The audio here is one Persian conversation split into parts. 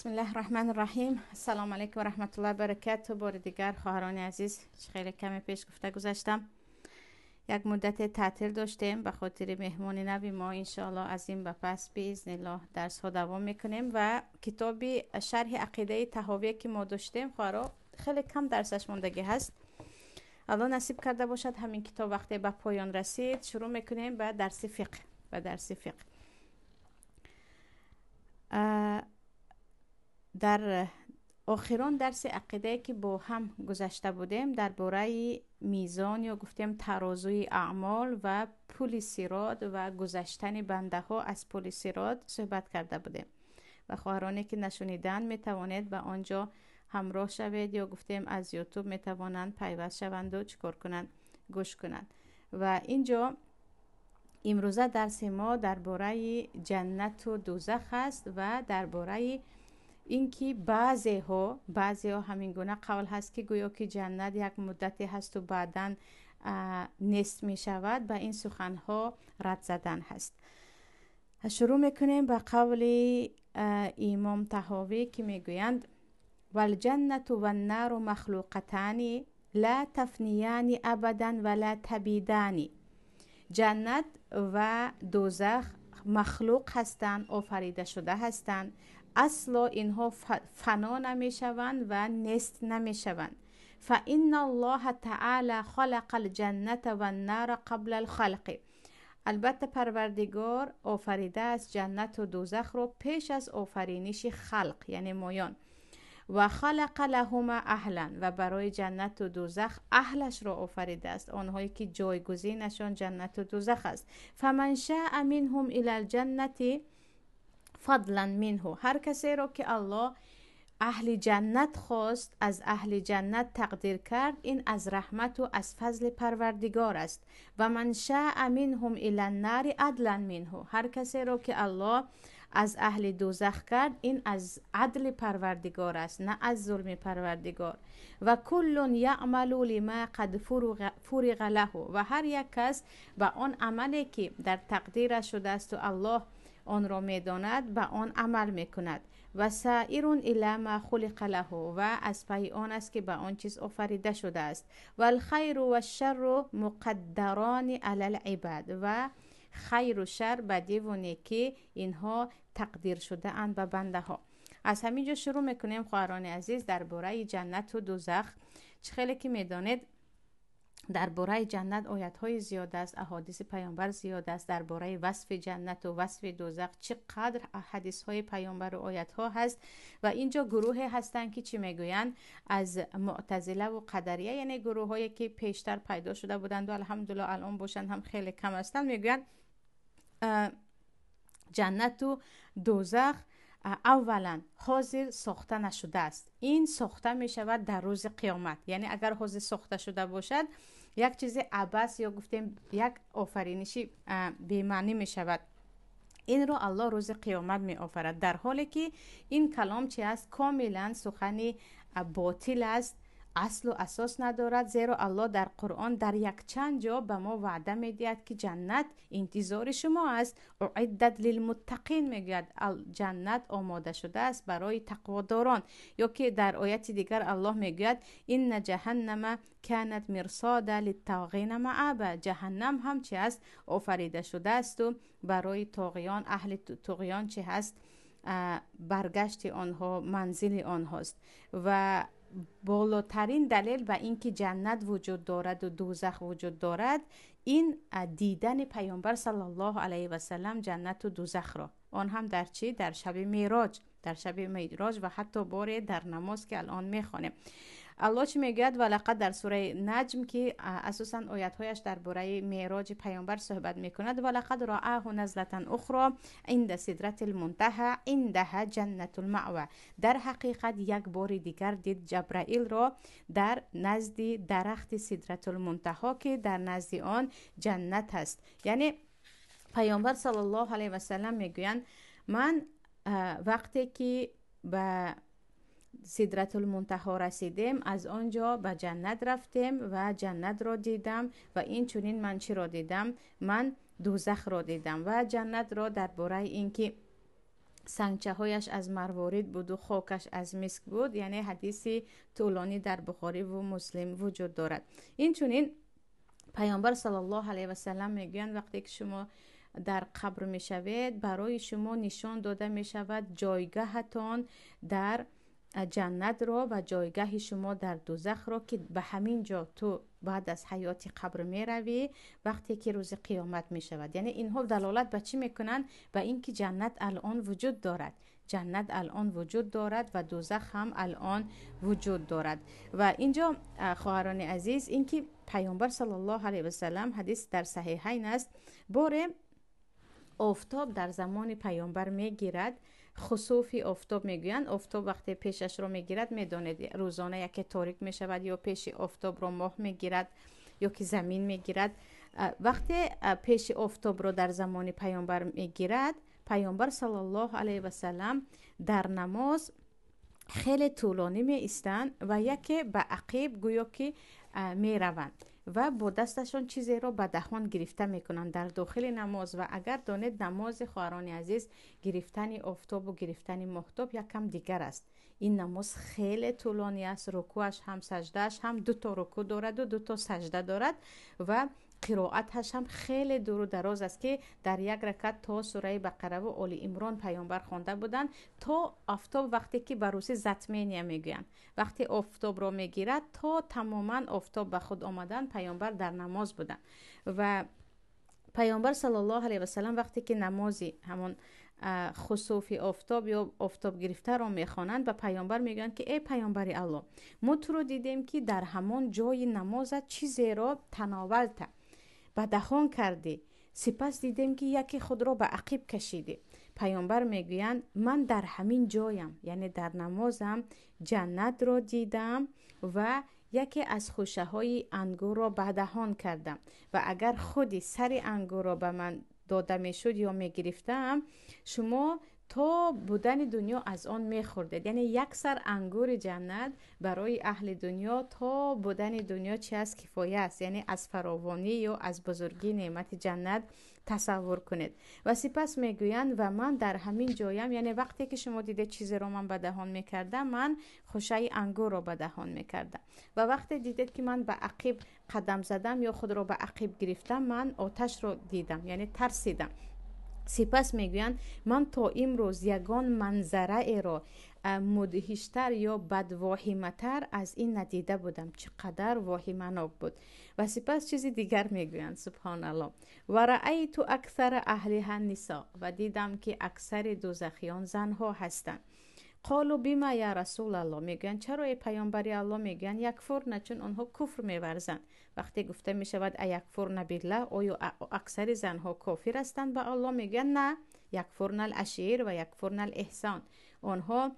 بسم الله الرحمن الرحیم. السلام علیکم و رحمت الله و برکاته. بار دیگر خواهران عزیز، خیلی کمی پیش گفته گذاشتم یک مدت تعطیل داشتیم به خاطر مهمانی نبی ما. انشاءالله از این به پس باذن الله درس ها دوام میکنیم و کتابی شرح عقیده طحاوی که ما داشتیم خواهران خیلی کم درسش موندگی هست. الان نصیب کرده باشد همین کتاب وقتی به پایان رسید شروع میکنیم به درس فقه. در آخران درس عقیده که با هم گذشته بودیم درباره میزان یا گفتیم ترازوی اعمال و پل صراط و گذشتن بنده ها از پل صراط صحبت کرده بودیم و خواهرانی که نشنیدن میتوانید به آنجا همراه شوید یا گفتیم از یوتیوب میتوانند پیوست شوند و چکار کنند گوش کنند. و اینجا امروزه درس ما درباره جنت و دوزخ است و درباره اینکه بعضی ها همین گونه قول هست که گویا که جنت یک مدتی هست و بعداً نیست می شود. به این سخن ها رد زدن هست. شروع میکنیم به قول امام طحاوی که میگویند والجنت و النار مخلوقتان لا تفنیان ابدا ولا تبیدان. جنت و دوزخ مخلوق هستند، آفریده شده هستند، اصلا اینها فنا نمی شوند و نیست نمی شوند. فإن الله تعالی خلق الجنت و النار قبل الخلق. البته پروردگار آفریده است جنت و دوزخ رو پیش از آفرینش خلق یعنی مایان. و خلق لهما اهلا و برای جنت و دوزخ اهلش را آفریده است، آنهایی که جایگزینشان جنت و دوزخ است. فمن شاء منهم الی الجنة فضلا منه. هر کسی را که الله اهل جنت خواست از اهل جنت تقدیر کرد این از رحمت و از فضل پروردگار است. و من شاء منهم الی النار عدلا منه. هر کسی را که الله از اهل دوزخ کرد این از عدل پروردگار است نه از ظلم پروردگار. و کل یعمل لما قد فرغ له. و هر یک کس به آن عملی که در تقدیر شده است و الله آن را میداند به آن عمل میکند. و سائر الی ما خلق له. و از پی آن است که به آن چیز آفریده شده است. و الخیر و الشر مقدران علی العباد. و خیر و شر بدی و نیکی اینها تقدیر شده اند به بنده ها. از همینجا شروع میکنیم خواهران عزیز درباره جنت و دوزخ. چه خیلی که میدانید درباره جنت آیات های زیاد است، احادیث پیامبر زیاد است درباره وصف جنت و وصف دوزخ. چقدر حدیث های پیامبر و آیات ها هست. و اینجا گروه هستند که چی میگویند از معتزله و قدریه، یعنی گروه هایی که پیشتر پیدا شده بودند و الحمدلله الان باشند هم خیلی کم هستند. میگویند جنت و دوزخ اولا حاضر ساخته نشده است، این ساخته می شود در روز قیامت. یعنی اگر حاضر ساخته شده باشد یک چیز عبث یا گفتیم یک آفرینشی بی‌معنی می شود. این رو الله روز قیامت می آفرد، در حالی که این کلام چی است؟ کاملا سخنی باطل است، اصل و اساس ندارد. زیرا الله در قرآن در یک چند جا به ما وعده میدهد که جنت انتظار شما است. اعدت للمتقین میگوید جنت آماده شده است برای تقواداران. یا که در آیت دیگر الله میگوید ان جهنم کانت مرصادا للطاغین مآبا. جهنم هم چی است؟ آفریده شده است و برای طاغیان، اهل طغیان چی هست؟ برگشت آنها، منزل آنهاست. و بالاترین دلیل به اینکه جنت وجود دارد و دوزخ وجود دارد این دیدن پیامبر صلی الله علیه و سلم جنت و دوزخ را، آن هم در چی؟ در شب معراج، و حتی بار در نماز که الان میخوانیم. الله چی میگوید؟ ولقد در سوره نجم که اساسا آیات هایش درباره معراج پیامبر صحبت میکند. ولقد رآه نزلة اخرى عند سدرة المنتهى عندها جنت المأوى. در حقیقت یک بار دیگر دید جبرائیل را در نزد درخت سدرة المنتهى که در نزد آن جنت است. یعنی پیامبر صلی الله علیه و سلم میگویند من وقتی که به سدرة المنتهى رسیدیم از آنجا به جنت رفتیم و جنت را دیدم و این چنین من چی را دیدم؟ من دوزخ را دیدم. و جنت را درباره اینکه سنگچه هایش از مروارید بود و خاکش از مسک بود. یعنی حدیثی طولانی در بخاری و مسلم وجود دارد. این چونین پیامبر صلی الله علیه و سلم میگویند وقتی که شما در قبر میشوید برای شما نشان داده میشود جایگاهتان در جنت را و جایگاه شما در دوزخ را که به همین جا تو بعد از حیات قبر می روی وقتی که روز قیامت می شود. یعنی اینها دلالت به چی میکنن؟ به اینکه جنت الان وجود دارد، جنت الان وجود دارد و دوزخ هم الان وجود دارد. و اینجا خواهران عزیز اینکه پیامبر صلی الله علیه و سلم حدیث در صحیحین است، باره آفتاب در زمان پیامبر میگیرد، خسوف آفتاب میگویند. آفتاب وقتی پیشش رو میگیرد میدانید روزانه یکی تاریک میشود یا پیش آفتاب رو ماه میگیرد یا که زمین میگیرد. وقتی پیش آفتاب رو در زمان پیامبر میگیرد، پیامبر صلی الله علیه و سلم در نماز خیلی طولانی می ایستند و یکی به عقیب گویا که می روند و با دستشان چیزی را به دهان گرفته میکنند در داخل نماز. و اگر دانید نماز خواهران عزیز گرفتن آفتاب و گرفتن ماهتاب یک کم دیگر است. این نماز خیلی طولانی است، رکوعش هم سجدهش هم 2 رکوع دارد و 2 سجده دارد و قرائتش هم خیلی دور و دراز است که در یک رکعت تا سوره بقره و آل عمران پیامبر خوانده بودند تا آفتاب وقتی که بروسی زتمینیه میگویند وقتی آفتاب را میگیرد تا تماما آفتاب به خود آمدن پیامبر در نماز بودند. و پیامبر صلی الله علیه و سلم وقتی که نمازی همون خسوف آفتاب یا آفتاب گرفته را میخوانند به پیامبر میگن که ای پیامبر الله، ما تو رو دیدیم که در همان جای نمازت چیزی را تناولت و دهان کردی، سپس دیدیم که یکی خود را به عقب کشیدی. پیامبر میگویند من در همین جایم، یعنی در نمازم جنت را دیدم و یکی از خوشه های انگور را به دهان کردم و اگر خودی سر انگور را به من داده میشد یا میگرفتم شما تا بودن دنیا از آن میخوردید. یعنی یک سر انگور جنت برای اهل دنیا تا بودن دنیا چی از کفایه است، یعنی از فراوانی یا از بزرگی نعمت جنت تصور کنید. و سپس میگویند و من در همین جایم، یعنی وقتی که شما دیده چیزی رو من به دهان میکردم من خوشه انگور رو به دهان میکردم و وقتی دیدید که من به عقب قدم زدم یا خود رو به عقب گرفتم من آتش رو دیدم، یعنی ترسیدم. سپس میگویند من تا امروز یگان منظره ای را مدهشتر یا بدواهمتر از این ندیده بودم، چقدر واهمناک بود. و سپس چیزی دیگر میگویند سبحان الله، و رأیت اکثر اهلها النساء، و دیدم که اکثر دوزخیان زنها هستند. قالوا بما یا رسول الله، میگن چرا ای پیامبری الله؟ میگن یکفرن، چون آنها کفر میورزند. وقتی گفته میشود یکفرن بالله، آیا اکثر زنها کافر هستند به الله؟ میگن نه، یکفرن العشیر و یکفرن الاحسان. آنها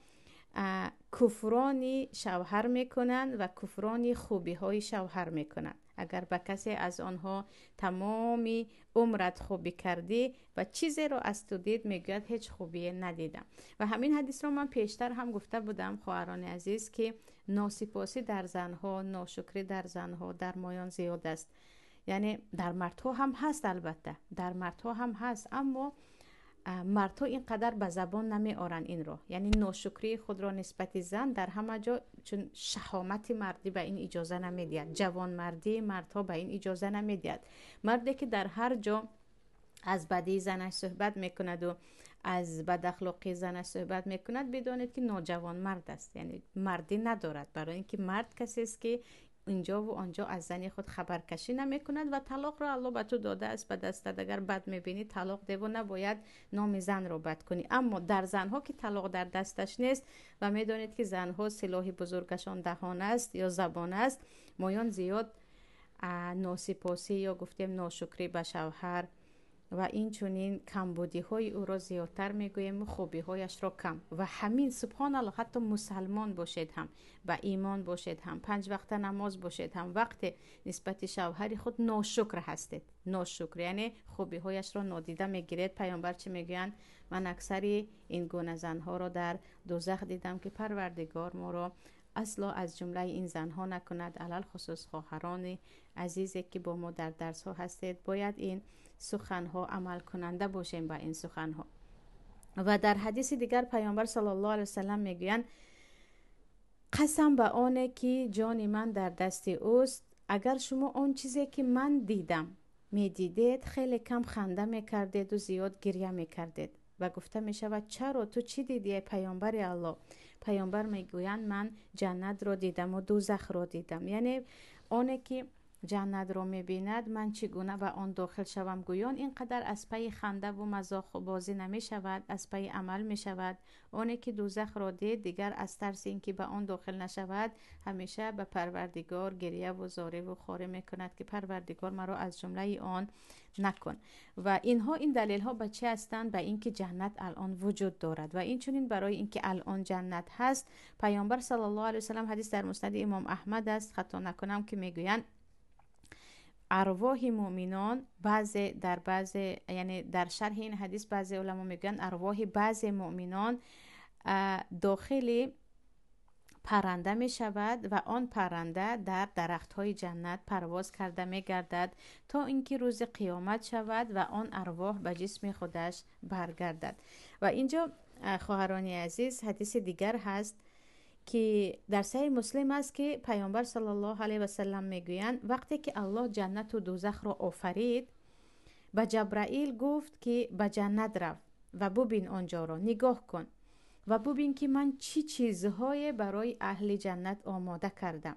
کفرانی شوهر میکنند و کفرانی خوبی های شوهر میکنند. اگر به کسی از آنها تمامی عمرت خوبی کردی و چیزی رو از تو دید میگوید هیچ خوبی ندیدم. و همین حدیث رو من پیشتر هم گفته بودم خواهران عزیز که ناسپاسی در زنها، ناشکری در زنها در مایان زیاد است. یعنی در مردها هم هست، البته در مردها هم هست، اما مردها اینقدر به زبان نمی آرن این رو. یعنی ناشکری خود را نسبت زن در همه جا، چون شهامت مردی به این اجازه نمیدید، جوان مردی مردها به این اجازه نمیدید. مردی که در هر جا از بدی زنش صحبت میکند و از بد اخلاقی زنش صحبت میکند بدانید که نوجوان مرد است، یعنی مردی ندارد. برای اینکه مرد کسی است که اینجا و آنجا از زنی خود خبر کشی نمی کند و طلاق را الله به تو داده است به دستت. اگر بد میبینی طلاق ده و نباید نام زن رو بد کنی. اما در زنها که طلاق در دستش نیست و میدانید که زنها سلاح بزرگشان دهان است یا زبان است، مایان زیاد ناسپاسی یا گفتیم ناشکری به شوهر و این چونین کمبودی های او را زیادتر میگوییم و خوبی هایش را کم. و همین سبحان الله حتی مسلمان باشید هم، با ایمان باشید هم، 5 وقت نماز باشید هم، وقت نسبت شوهر خود ناشکر هستید، ناشکر یعنی خوبی هایش را نادیده میگیرید. پیامبر چه میگویند؟ من اکثری این گونه زنها را در دوزخ دیدم که پروردگار ما را اصلا از جمله این زنها نکند. علل خصوص خواهران عزیزی که با ما در درس ها هستید باید این سخنها عمل کننده باشیم با این سخنها. و در حدیث دیگر پیامبر صلی الله علیه وسلم میگویند قسم به آنه که جان من در دست اوست، اگر شما آن چیزی که من دیدم میدیدید خیلی کم خنده میکردید و زیاد گریه میکردید. و گفته میشود چرا، تو چی دیدی پیامبر الله؟ پیامبر میگویند من جنت را دیدم و دوزخ را دیدم. یعنی آنه که جنت را میبیند من چگونه و آن داخل شوم، گویان اینقدر از پی خنده و مزاح و بازی نمی شود، از پی عمل می شود. آنه که دوزخ را دید دیگر از ترس اینکه به آن داخل نشود همیشه به پروردگار گریه و زاری و خواری میکند که پروردگار مرا از جمله آن نکن. و این دلیل ها به چه هستند؟ به اینکه جنت الان وجود دارد. و این چنین برای اینکه الان جنت هست، پیامبر صلی الله علیه و سلم حدیث در مسند امام احمد است خطا نکنم که میگویند ارواح مؤمنان یعنی در شرح این حدیث بعضی علما میگن ارواح بعضی مؤمنان داخل پرنده می شود و آن پرنده در درخت های جنت پرواز کرده می گردد تا اینکه روز قیامت شود و آن ارواح به جسم خودش برگردد. و اینجا خواهران عزیز حدیث دیگر هست که در صحیح مسلم است که پیامبر صلی الله علیه و سلم میگویند وقتی که الله جنت و دوزخ را آفرید به جبرائیل گفت که به جنت رو و ببین آنجا را، نگاه کن و ببین که من چی چیزهای برای اهل جنت آماده کردم.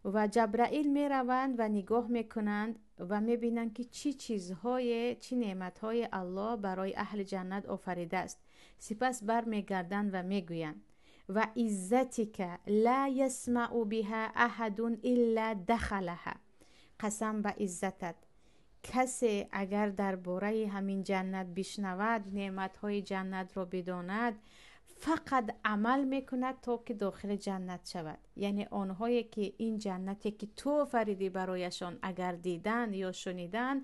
و جبرائیل می روند و نگاه می کنند و می بینند که چی نعمتهای الله برای اهل جنت آفریده است. سپس بر می گردند و می گویند و عزتک لا یسمع بها احد الا دخلها، قسم به عزتت کسی اگر درباره همین جنت بشنود، نعمتهای جنت را بداند، فقط عمل میکند تا که داخل جنت شود. یعنی آنهایی که این جنتی که تو فریدی برایشان اگر دیدن یا شنیدن،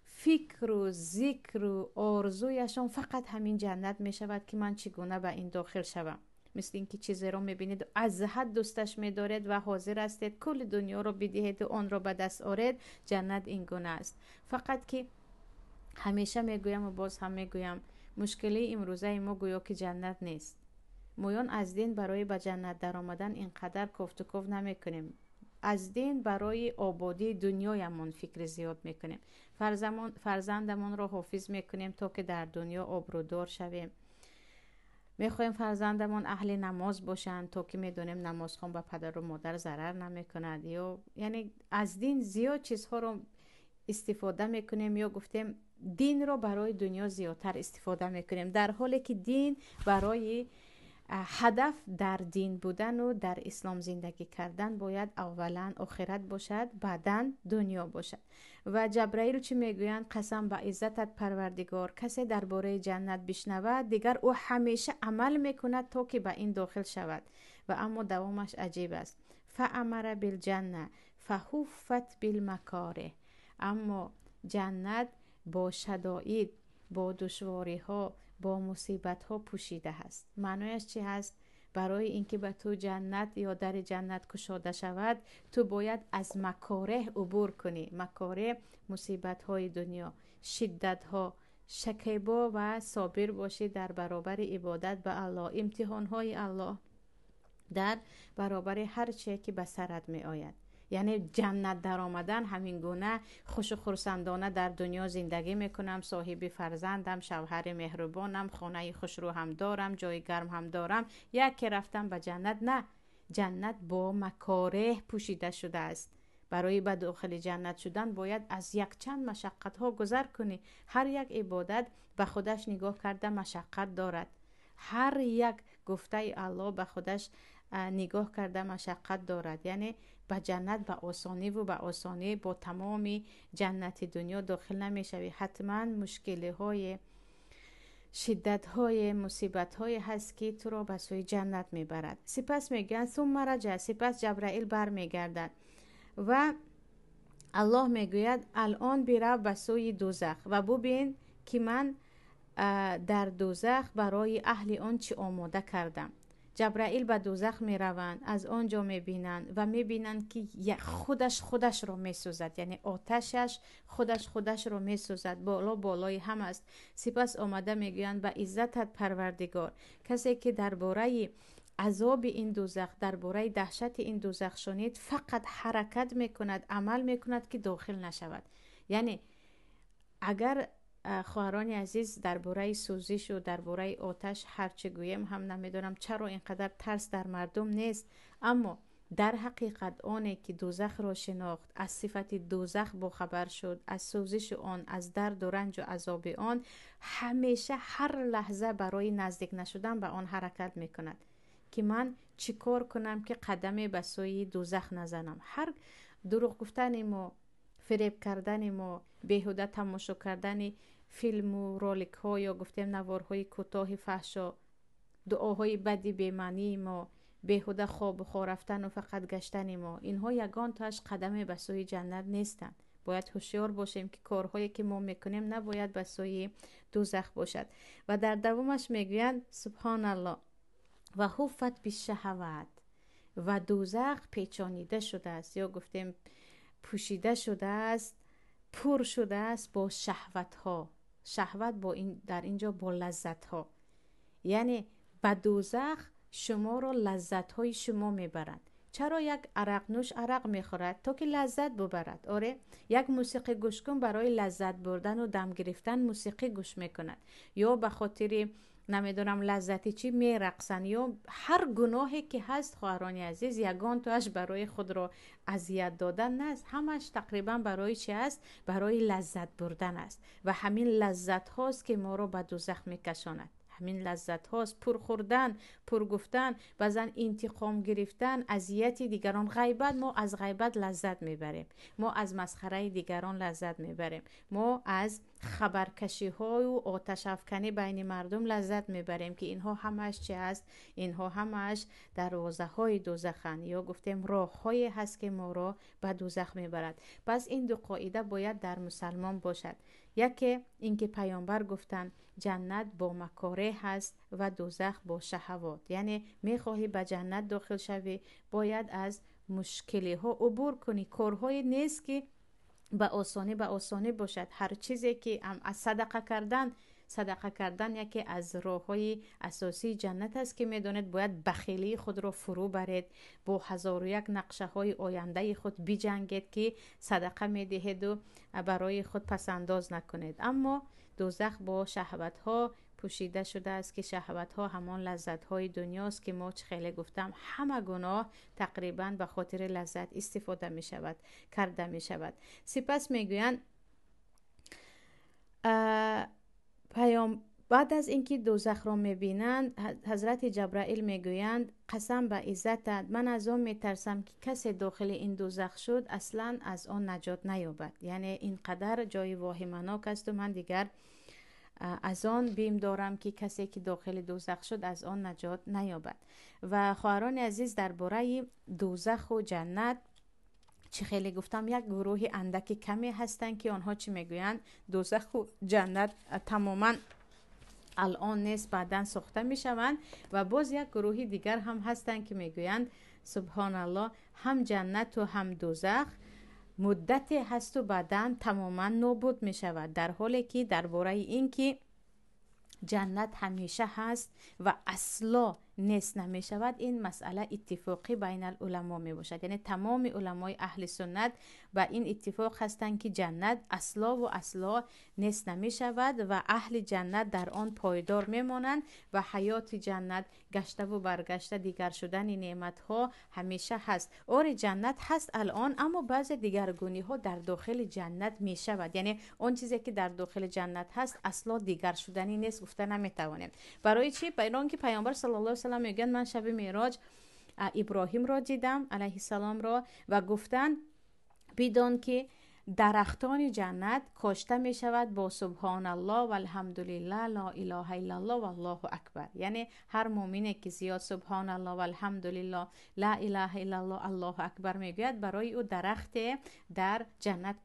فکر و ذکر و آرزویشان فقط همین جنت میشود که من چگونه به این داخل شوم. مثل اینکه چیزی را میبینید از حد دوستش میدارید و حاضر هستید کل دنیا را بدهید و آن را به دست آورید. جنت این گونه است. فقط که همیشه میگویم و باز هم میگویم مشکلی امروزه ما گویا که جنت نیست. مویان از دین برای به جنت در آمدن اینقدر کفت و کف نمی کنیم. از دین برای آبادی دنیایمون فکر زیاد میکنیم. فرزندمون رو حافظ میکنیم تا که در دنیا آبرودار شویم. میخوایم فرزندمون اهل نماز باشن تا که میدونیم نماز خوان به پدر و مادر ضرر نمیکند. یعنی از دین زیاد چیزها رو استفاده میکنیم یا گفتیم دین رو برای دنیا زیادتر استفاده میکنیم، در حالی که دین برای هدف در دین بودن و در اسلام زندگی کردن باید اولا آخرت باشد، بعداً دنیا باشد. و جبرائیل چی میگویند؟ قسم به عزتت پروردگار کسی درباره جنت بشنود دیگر او همیشه عمل میکند تا که به این داخل شود. و اما دوامش عجیب است. فامر بالجنه فحفت بالمکاره. اما جنت با شدائد، با دشواری ها، با مصیبت ها پوشیده است. معنیش چی هست؟ برای اینکه به تو جنت یا در جنت گشاده شود تو باید از مکاره عبور کنی. مکاره مصیبت های دنیا، شدت ها، شکیبا و صابر باشی در برابر عبادت به الله، امتحان های الله در برابر هر چیزی که به سرت می آید. یعنی جنت در آمدن همین گونه خوش و خرسندانه در دنیا زندگی میکنم، صاحب فرزندم، شوهر مهربانم، خانه خوش رو هم دارم، جای گرم هم دارم، یک که رفتم به جنت. نه، جنت با مکاره پوشیده شده است. برای به داخل جنت شدن باید از یک چند مشقت ها گذر کنی. هر یک عبادت به خودش نگاه کرده مشقت دارد. هر یک گفته الله به خودش نگاه کرده مشقت دارد. یعنی به جنت به آسانی با تمام جنت دنیا داخل نمی شوی. حتما مشکلی های، شدت های، مصیبت های هست که تو را به سوی جنت می برد. سپس میگن ثم رجع، سپس جبرائیل بر می گردد و الله میگوید الان برو به سوی دوزخ و ببین که من در دوزخ برای اهل آن چی آماده کردم. جبرائیل به دوزخ می روند، از آنجا می بینند و می بینند که خودش رو می سوزد، یعنی آتشش خودش رو می سوزد، بالای هم است. سپس آمده می گویند به عزتت پروردگار. کسی که درباره عذاب این دوزخ، درباره دهشت این دوزخ شنید، فقط حرکت می کند، عمل می کند که داخل نشود. یعنی اگر خواهران عزیز درباره سوزش و درباره آتش هرچه گویم، هم نمیدونم چرا اینقدر ترس در مردم نیست، اما در حقیقت آنی که دوزخ را شناخت، از صفت دوزخ باخبر شد، از سوزش آن، از درد و رنج و عذاب آن، همیشه هر لحظه برای نزدیک نشدن به آن حرکت میکند که من چی کار کنم که قدمی به سوی دوزخ نزنم. هر دروغ گفتن ما، فریب کردن ما، بیهوده تماشا کردن فیلم و رولک ها یا گفتیم نوارهای کوتاه فحشا، دعاهای بدی بی‌معنی ما، بیهوده خواب رفتن و فقط گشتن ما، اینها یگان تاش قدم به سوی جنت نیستند. باید هوشیار باشیم که کارهایی که ما میکنیم نباید به سوی دوزخ باشد. و در دومش میگویند سبحان الله و حفت بالشهوات، و دوزخ پیچانیده شده است یا گفتیم پوشیده شده است، پر شده است با شهوت ها. شهوت با این در اینجا با لذت ها، یعنی به دوزخ شما رو لذت های شما میبرند. چرا یک عرق نوش عرق میخورد؟ تا که لذت ببرد. آره، یک موسیقی گوش کن برای لذت بردن و دم گرفتن موسیقی گوش میکند، یا به خاطر نمیدونم لذتی چی میرقصن، یا هر گناهی که هست خواهران عزیز، یگان توش برای خود را اذیت دادن است، همش تقریبا برای چی است؟ برای لذت بردن است. و همین لذت هاست که ما رو به دوزخ میکشاند. همین لذت هاست، پر خوردن، پر گفتن، بعضن انتقام گرفتن، اذیت دیگران، غیبت. ما از غیبت لذت میبریم، ما از مسخره دیگران لذت میبریم، ما از خبرکشی های و آتش افکنی بین مردم لذت میبریم که اینها همش چی است؟ اینها همش دروازه های دوزخن، یا گفتیم راه های هست که ما را به دوزخ میبرد. پس این دو قاعده باید در مسلمان باشد. یکی اینکه پیامبر گفتن جنت با مکاره هست و دوزخ با شهوات، یعنی میخواهی به جنت داخل شوی باید از مشکلی ها عبور کنی. کارهای نیست که به آسانی باشد. هر چیزی که از صدقه کردن یکی از راه‌های اساسی جنت است که میدونید باید بخیلی خود را فرو برید، با 1001 نقشه های آینده خود بجنگید که صدقه میدهید و برای خود پسنداز نکنید. اما دوزخ با شهوت ها پوشیده شده است که شهوت ها همان لذت های دنیاست که ما خیلی گفتم همه گناه تقریبا به خاطر لذت استفاده می شود، کرده می شود. سپس می گویند بعد از اینکه دوزخ را میبینند، حضرت جبرائیل میگویند قسم به عزتت، من از آن میترسم که کسی داخل این دوزخ شد اصلا از آن نجات نیابد. یعنی اینقدر جای واهمناک است و من دیگر از آن بیم دارم که کسی که داخل دوزخ شد از آن نجات نیابد. و خواهران عزیز درباره دوزخ و جنت چه خیلی گفتم، یک گروه اندک کمی هستند که آنها چی میگویند؟ دوزخ و جنت تماما الان نیست، بعداً ساخته میشوند. و باز یک گروه دیگر هم هستند که میگویند سبحان الله، هم جنت و هم دوزخ مدتی هست و بعداً تماما نابود میشود، در حالی که درباره این که جنت همیشه هست و اصلا نیست نمی شود، این مسئله اتفاقی بین العلماء می باشد. یعنی تمام علمای اهل سنت با این اتفاق هستند که جنت اصلا و اصلا نیست نمی شود و اهل جنت در آن پایدار می مانند و حیات جنت گشته و برگشته دیگر شدن نعمت ها همیشه هست. اور جنت هست الان، اما بعض دیگرگونی ها در داخل جنت می شود. یعنی اون چیزی که در داخل جنت هست اصلا دیگر شدنی نیست، گفته نمی توانیم. برای چی؟ برای اینکه پیامبر صلی الله علیه و سلم میگن من شب معراج ابراهیم را دیدم علیه السلام را و گفتن بدان که درختان جنت کاشته می شود با سبحان الله و الحمدلله لا اله الا الله و الله اکبر. یعنی هر مؤمنی که زیاد سبحان الله و الحمدلله لا اله الا الله الله اکبر میگوید، برای او درخت در جنت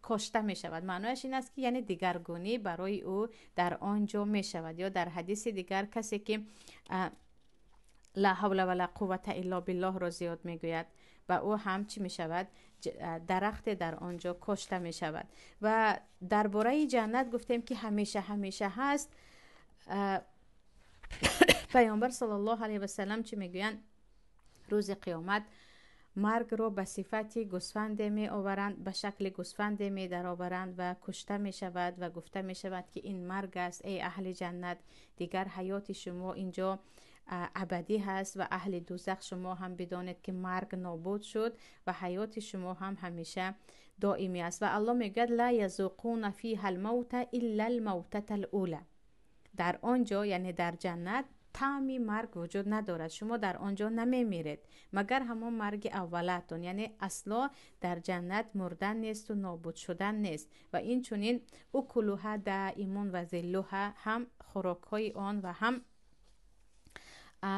کاشته می شود. معنیش این است که یعنی دیگرگونی برای او در آنجا می شود. یا در حدیث دیگر کسی که لا حول ولا قوة الا بالله را زیاد میگوید و او هم چی می شود؟ درخت در آنجا کشته می شود. و درباره جنت گفتیم که همیشه همیشه هست. پیامبر صلی الله علیه و سلم چی میگویند؟ روز قیامت مرگ رو به صفت گوسفند می آورند، به شکل گوسفند می در آورند و کشته می شود و گفته می شود که این مرگ است ای اهل جنت، دیگر حیات شما اینجا ابدی هست و اهل دوزخ شما هم بدانید که مرگ نابود شد و حیات شما هم همیشه دائمی است. و الله میگه لا یذوقون فیها الموت الا الموتة الاولى. در آنجا یعنی در جنت طعمی مرگ وجود ندارد. شما در آنجا نمیمیرید مگر همون مرگ اولتون، یعنی اصلا در جنت مردن نیست و نابود شدن نیست. و این چونین اکلوها دائمون و ذلوها، هم خوراک‌های آن و هم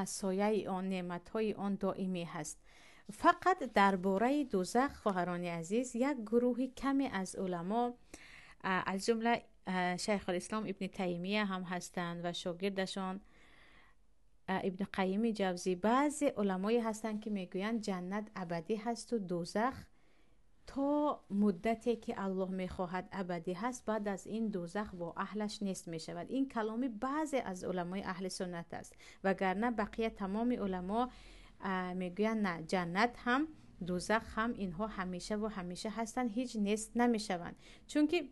سایه آن، نعمت‌های آن دائمی هست. فقط درباره دوزخ خواهران عزیز یک گروهی کمی از علما، از جمله شیخ الاسلام ابن تیمیه هم هستند و شاگردشان ابن قیم جوزی، بعضی علمایی هستند که میگویند جنت ابدی هست و دوزخ تا مدتی که الله میخواهد ابدی هست، بعد از این دوزخ با اهلش نیست میشود. این کلامی بعضی از علمای اهل سنت است، وگرنه بقیه تمام علما میگویند نه، جنت هم دوزخ هم اینها همیشه و همیشه هستند، هیچ نیست نمیشوند. چون که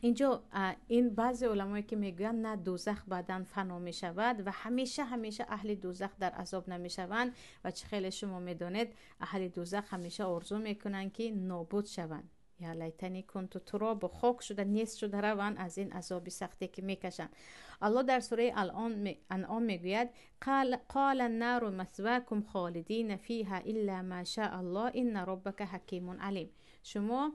اینجا این بعضی علمایی که میگویند نه دوزخ بعداً فنا می شود و همیشه همیشه اهل دوزخ در عذاب نمی شوند و چه خیلی شما میدونید اهل دوزخ همیشه آرزو میکنن که نابود شوند، یا لیتنی کنت تراب، خاک شده نیست شده روند از این عذاب سختی که میکشند. الله در سوره انعام میگوید قال النار مثواکم خالدین فیها الا ما شاء الله ان ربک حکیم علیم. شما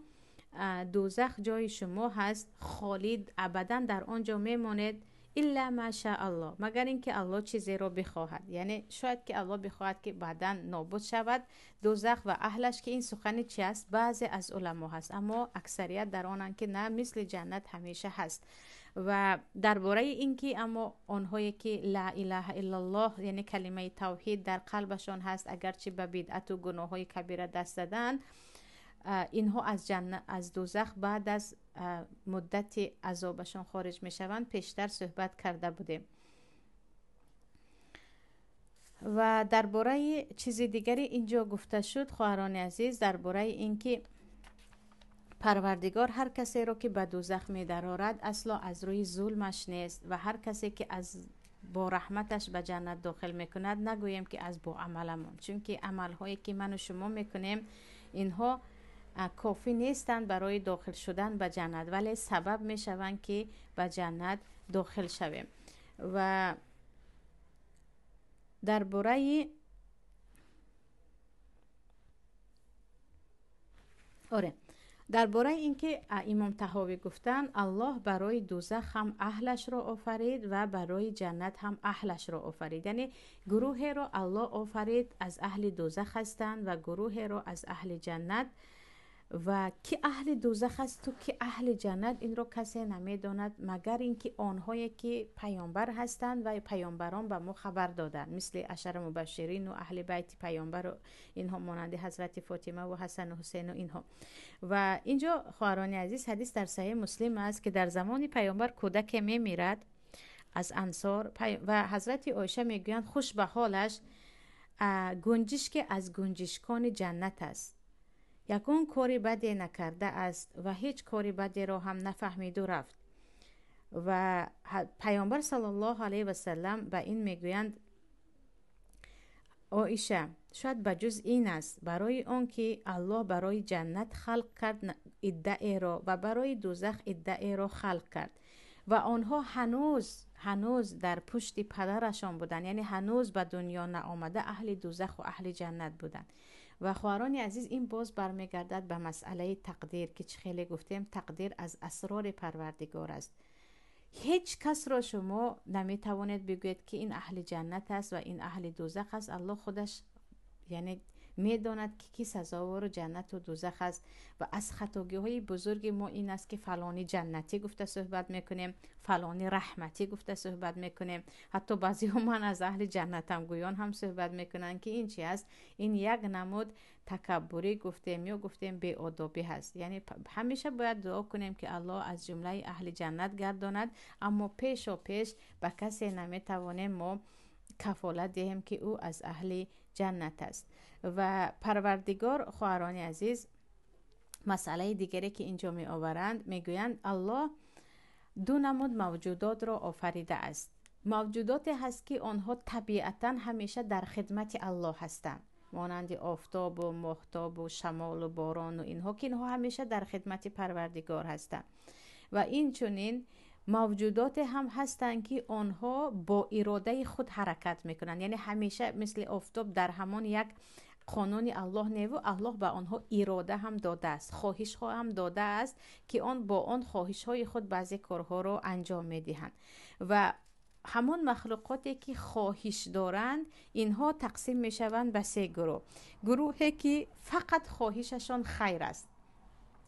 دوزخ جای شما هست، خالد ابدا در آنجا میمانید، الا ما شاء الله، مگر اینکه الله چیزی را بخواهد. یعنی شاید که الله بخواهد که بعدا نابود شود دوزخ و اهلش، که این سخنی چی است؟ بعضی از علما هست، اما اکثریت در آنند که نه، مثل جنت همیشه هست. و درباره اینکه اما آنهایی که لا اله الا الله یعنی کلمه توحید در قلبشان هست، اگرچه به بدعت و گناههای کبیره دست دادن، اینها از جنت از دوزخ بعد از مدت عذابشان خارج می شوند. پیشتر صحبت کرده بودیم. و درباره چیز دیگری اینجا گفته شد خواهران عزیز، درباره اینکه پروردگار هر کسی را که به دوزخ می درآورد اصلا از روی ظلمش نیست و هر کسی که از با رحمتش به جنت داخل میکند، نگویم که از با عملمون، چون که عملهایی که من و شما میکنیم اینها کافی نیستند برای داخل شدن به جنت، ولی سبب می شوند که به جنت داخل شویم. و درباره اینکه امام طحاوی گفتن الله برای دوزخ هم اهلش را آفرید و برای جنت هم اهلش را آفرید، یعنی گروه را الله آفرید از اهل دوزخ هستند و گروه را از اهل جنت. و که اهل دوزخ است تو که اهل جنت، این را کسی نمیداند مگر اینکه آنهایی که پیامبر هستند و پیامبران به ما خبر دادند، مثل عشر مبشرین و اهل بیت پیامبر و اینها، مانند حضرت فاطمه و حسن و حسین و اینها. و اینجا خواهران عزیز حدیث در صحیح مسلم است که در زمان پیامبر کودک میمیرد از انصار و حضرت عایشه میگویند خوش به حالش، گنجشک از گنجشکان جنت است، یکون کاری بدی نکرده است و هیچ کاری بدی را هم نفهمید و رفت. و پیامبر صلی الله علیه و سلم به این میگویند عایشه شاید بجز این است برای آن که الله برای جنت خلق کرد ادعای را و برای دوزخ ادعای را خلق کرد و آنها هنوز در پشت پدرشان بودند، یعنی هنوز به دنیا نآمده اهل دوزخ و اهل جنت بودند. و خواهران عزیز این باز برمیگردد به مسئله تقدیر که خیلی گفتیم تقدیر از اسرار پروردگار است. هیچ کس را شما نمیتوانید بگویید که این اهل جنت است و این اهل دوزخ است. الله خودش یعنی میداند که کی سزاوار جنت و دوزخ است. و از خطاگی های بزرگ ما این است که فلانی جنتی گفته صحبت میکنیم، فلانی رحمتی گفته صحبت میکنیم. حتی بعضی ها من از اهل جنتم گویان هم صحبت میکنن که این چی است؟ این یک نمود تکبری گفتیم یا گفتیم بی‌ادبی هست. یعنی همیشه باید دعا کنیم که الله از جمله اهل جنت گرداند، اما پیش و پیش به کسی نمیتوانیم ما کفالت دهیم که او از اهل جنت است. و پروردگار، خواهران عزیز، مسئله دیگری که اینجا می آورند میگویند الله دو نمود موجودات را آفریده است. موجوداتی هست که آنها طبیعتا همیشه در خدمت الله هستند، مانند آفتاب و ماهتاب و شمال و باران و اینها، که اینها همیشه در خدمت پروردگار هستند. و این چنین موجودات هم هستند که آنها با اراده خود حرکت میکنند، یعنی همیشه مثل آفتاب در همان یک قانون الله نیو، الله به آنها اراده هم داده است، خواهش ها هم داده است که آن با آن خواهش های خود بعضی کارها را انجام میدهند. و همون مخلوقاتی که خواهش دارند اینها تقسیم میشوند به سه گروه. گروهی که فقط خواهششان خیر است،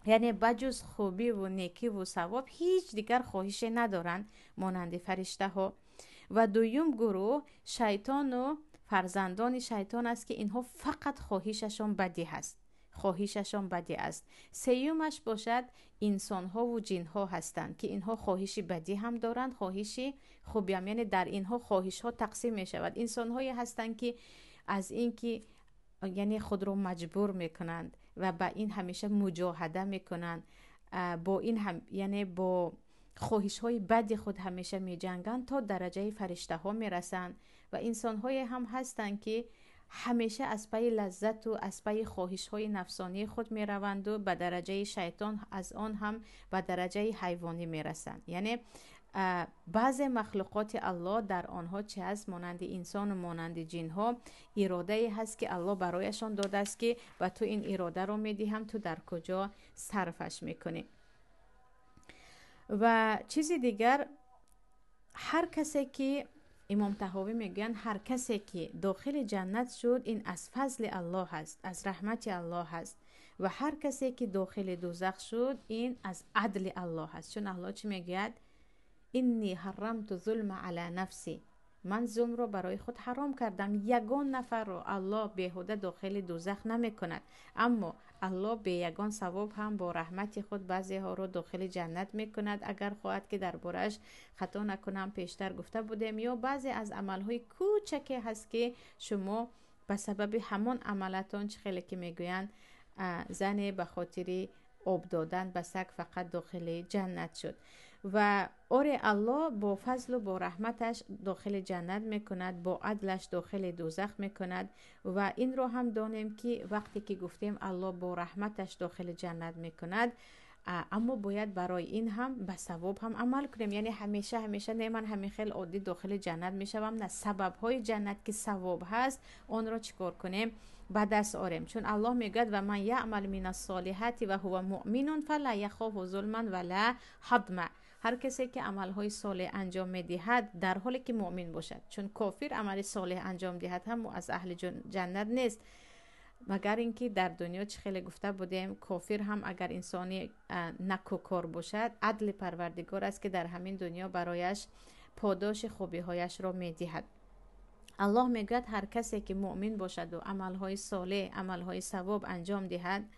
یعنی بجز خوبی و نیکی و ثواب هیچ دیگر خواهشی ندارند، مانند فرشته ها. و دویم گروه شیطان و فرزندان شیطان است که اینها فقط خواهششان بدی هست، خواهششان بدی است. سیومش باشد انسان ها و جن ها هستند که اینها خواهش بدی هم دارند، خواهش خوبی هم. یعنی در اینها خواهش ها تقسیم می شود. انسان هایی هستند که از این که یعنی خود رو مجبور میکنند و با این همیشه مجاهده میکنند، با این هم یعنی با خواهش های بد خود همیشه می جنگند تا درجه فرشته ها می رسند. و انسان های هم هستند که همیشه از پی لذت و از پی خواهش های نفسانی خود می روند و به درجه شیطان از آن هم به درجه حیوانی می رسند. یعنی بعض مخلوقات الله در آنها چه هست؟ مانند انسان و مانند جن ها اراده هست که الله برایشان داده است که و تو این اراده رو می دهم، تو در کجا صرفش میکنی. و چیزی دیگر، هر کسی که امام طحاوی میگن هر کسی که داخل جنت شد این از فضل الله هست، از رحمت الله هست. و هر کسی که داخل دوزخ شد این از عدل الله هست، چون الله چی میگه؟ اینی حرمت ظلم علی نفسی، من ظلم رو برای خود حرام کردم. یگان نفر رو الله بیهوده داخل دوزخ نمی کند، اما الله به یگان ثواب هم با رحمت خود بعضی ها رو داخل جنت می کند، اگر خواهد که دربارش خطا نکنم پیشتر گفته بودیم. یا بعضی از عملهای کوچکی هست که شما به سبب همون عملاتون، چه خیلی که میگویند زن به خاطر آب دادن به سگ فقط داخل جنت شد. و الله با فضل و با رحمتش داخل جنت میکند، با عدلش داخل دوزخ میکند. و این رو هم دانیم که وقتی که گفتیم الله با رحمتش داخل جنت میکند، اما باید برای این هم به ثواب هم عمل کنیم. یعنی همیشه نه من همین خیلی عادی داخل جنت میشوم، نه، سبب های جنت که ثواب هست اون رو چیکار کنیم؟ به دست آریم. چون الله میگه و من یعمل من الصالحات و هو مؤمن فلا یخاف ظلما ولا هضما. هر کسی که عملهای صالح انجام میدهد در حالی که مؤمن باشد، چون کافر عمل صالح انجام دهد هم از اهل جنت نیست، مگر اینکه در دنیا چه خیلی گفته بودیم کافر هم اگر انسانی نکوکار باشد، عدل پروردگار است که در همین دنیا برایش پاداش خوبی هایش را میدهد. الله میگه هر کسی که مؤمن باشد و عملهای صالح، عملهای ثواب انجام دهد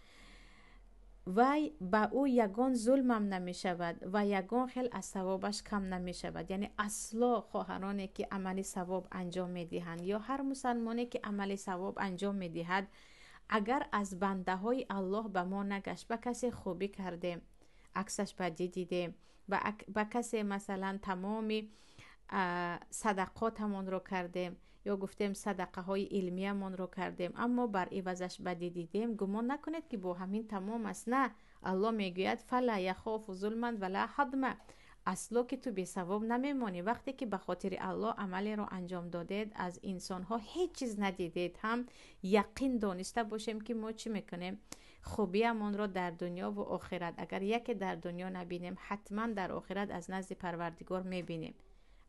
و با او یگان ظلمم نمی شود و یگان خیل از ثوابش کم نمی شود. یعنی اصلا خواهرانی که عمل ثواب انجام می دهند یا هر مسلمانی که عمل ثواب انجام می دهد، اگر از بنده های الله به ما نگشت، به کسی خوبی کردیم عکسش بدی دیدیم، به کسی مثلا تمامی صدقاتمون رو کردیم یا گفتیم صدقه های علمیمون رو کردیم، اما بر عوضش بدی دیدیم، گمان نکنید که با همین تمام است. نه، الله میگوید فلا یخاف ظلما ولا هضما. اصلا که تو بی ثواب نمیمانی. وقتی که به خاطر الله عملی رو انجام دادید، از انسان ها هیچ چیز ندیدید، هم یقین دانسته باشیم که ما چی میکنیم؟ خوبیمون رو در دنیا و آخرت، اگر یکی در دنیا نبینیم، حتما در آخرت از نزد پروردگار میبینیم.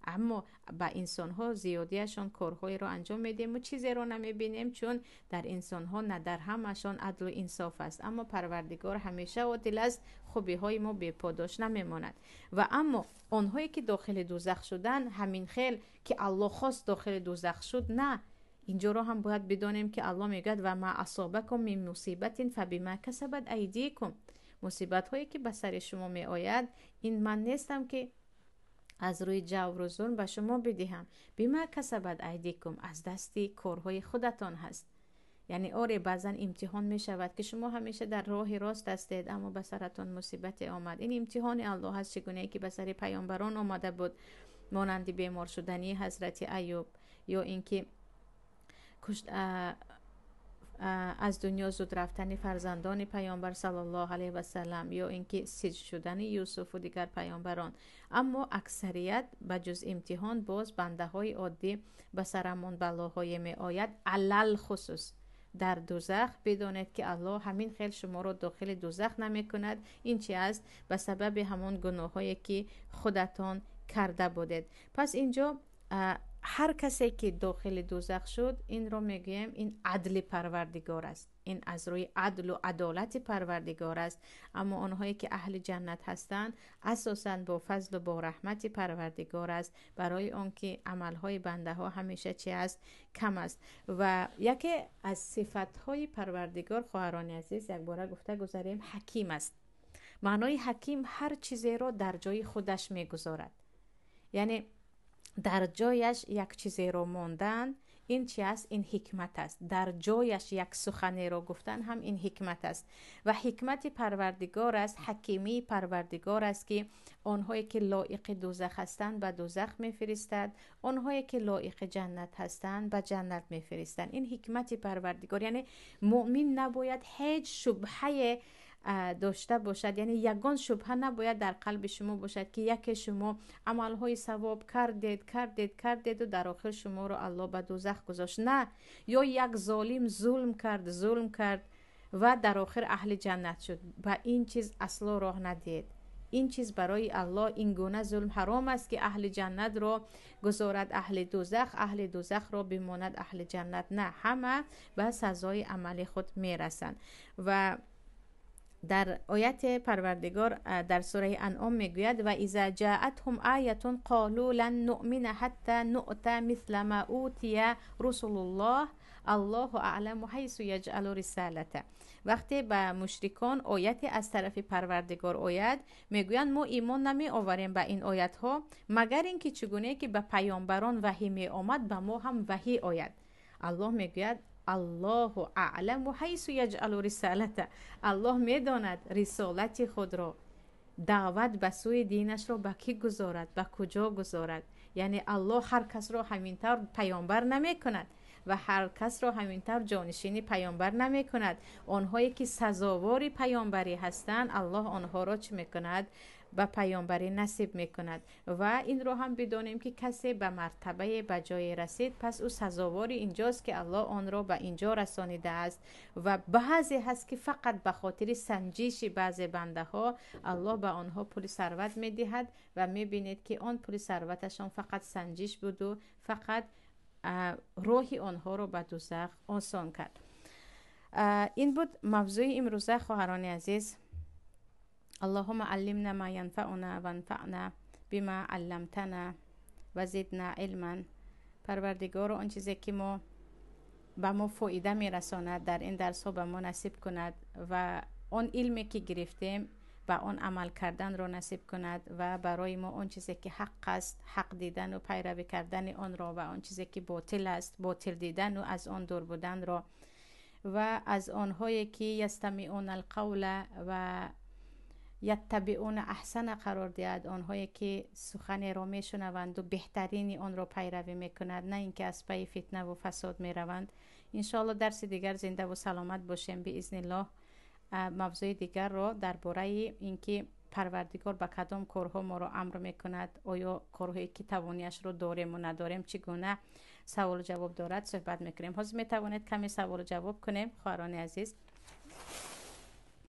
اما با انسان ها زیادیشان کارهایی رو انجام میدیم و چیزی رو نمیبینیم، چون در انسان ها نه در همشان عدل و انصاف است. اما پروردگار همیشه عادل است، خوبی های ما بی پاداش نمیماند. و اما آنهایی که داخل دوزخ شدن، همین خیل که الله خواست داخل دوزخ شد، نه، اینجا رو هم باید بدانیم که الله میگه و ما اصابکم من مصیبت فبما کسبت ایدیکم. مصیبت هایی که به سر شما می آید، این من نیستم که از روی جور و ظلم به شما بدهم، بما کسبت ایدیکم، از دستی کارهای خودتان هست. یعنی آره بعضا امتحان می شود که شما همیشه در راه راست هستید اما به سرتان مصیبت آمد. این امتحان الله هست، چگونه که به سر پیامبران آمده بود، مانند بیمار شدنی حضرت ایوب، یا اینکه از دنیا زود رفتن فرزندان پیامبر صلی الله علیه و سلم، یا اینکه سجن شدن یوسف و دیگر پیامبران. اما اکثریت بجز امتحان باز بنده های عادی به سرمان بلاهای می آید. علل خصوص در دوزخ بدانید که الله همین خیل شما رو داخل دوزخ نمی کند. این چی است؟ به سبب همون گناه هایی که خودتان کرده بودید. پس اینجا هر کسی که داخل دوزخ شد، این رو میگیم این عدل پروردگار است، این از روی عدل و عدالت پروردگار است. اما آنهایی که اهل جنت هستند اساساً با فضل و با رحمت پروردگار است، برای آنکه عملهای بنده ها همیشه چی است؟ کم است. و یکی از صفتهای پروردگار، خواهران عزیز، یک بار گفته گذاریم، حکیم است. معنای حکیم هر چیزی رو در جای خودش میگذارد. یعنی در جایش یک چیزی رو ماندن، این چی است؟ این حکمت است. در جایش یک سخنی رو گفتن، هم این حکمت است. و حکمت پروردگار است، حکیمی پروردگار است که آنهایی که لایق دوزخ هستند به دوزخ میفرستد، آنهایی که لایق جنت هستند به جنت میفرستند. این حکمت پروردگار. یعنی مؤمن نباید هیچ شبهه داشته باشد، یعنی یگان شبهه نباید در قلب شما باشد که یک شما عملهای ثواب کردید و در آخر شما رو الله به دوزخ گذاشت. نه، یا یک ظالم ظلم کرد و در آخر اهل جنت شد. با این چیز اصلا راه ندید. این چیز برای الله این گونه ظلم حرام است که اهل جنت رو گذارد اهل دوزخ رو بماند اهل جنت. نه، همه به سزای عمل خود میرسند. و در آیت پروردگار در سوره انعام میگوید و اذا جاءتهم آیه قالوا لن نؤمن حتى نؤتى مثل ما اوتی رسول الله اعلم حیث یجعل رسالته. وقتی به مشرکان آیت از طرف پروردگار آید، میگویند ما ایمان نمی آوریم به این آیت ها مگر اینکه چگونه که به پیامبران وحی می آمد به ما هم وحی آید. الله میگوید الله اعلم و حیث یجعل رسالته. الله میداند رسالت خود را، دعوت به سوی دینش را به کی گذارد، به کجا گذارد. یعنی الله هر کس را همینطور پیامبر نمی کند و هر کس را همینطور جانشین پیامبر نمی کند. آنهایی که سزاوار پیامبری هستند، الله آنها را چه می کند؟ به پیامبری نصیب می کند. و این رو هم بدانیم که کسی به مرتبه به جای رسید، پس او سزاوار اینجاست که الله آن را به اینجا رسانیده است. و بعضی هست که فقط به خاطر سنجش بعضی بنده ها الله به آنها پول ثروت می دهد و می بینید که آن پول ثروتشان فقط سنجش بود و فقط روحی آنها رو به دوزخ آسان کرد. این بود موضوع امروزه خواهران عزیز. اللهم علمنا ما ينفعنا وانفعنا بما علمتنا و زدنا علما. پروردگار آن چیزی که به ما فایده میرساند در این درس ها به ما نصیب کند و آن علمی که گرفتیم به آن عمل کردن را نصیب کند و برای ما آن چیزی که حق است حق دیدن و پیروی کردن آن را و آن چیزی که باطل است باطل دیدن و از آن دور بودن را و از آنهایی که یستمعون القول و یتبعون احسن قرار دهد، آنهایی که سخن را میشنوند و بهترین آن را پیروی میکنند، نه اینکه از پی فتنه و فساد میروند. ان شاء الله درس دیگر زنده و سلامت باشیم باذن الله. موضوع دیگر را درباره اینکه پروردگار به کدام کارها ما را امر میکند، آیا کارهایی که توانیش رو داریم و نداریم چگونه سوال و جواب دارد صحبت میکنیم. حاضر میتوانید کمی سوال و جواب کنیم خواهران عزیز؟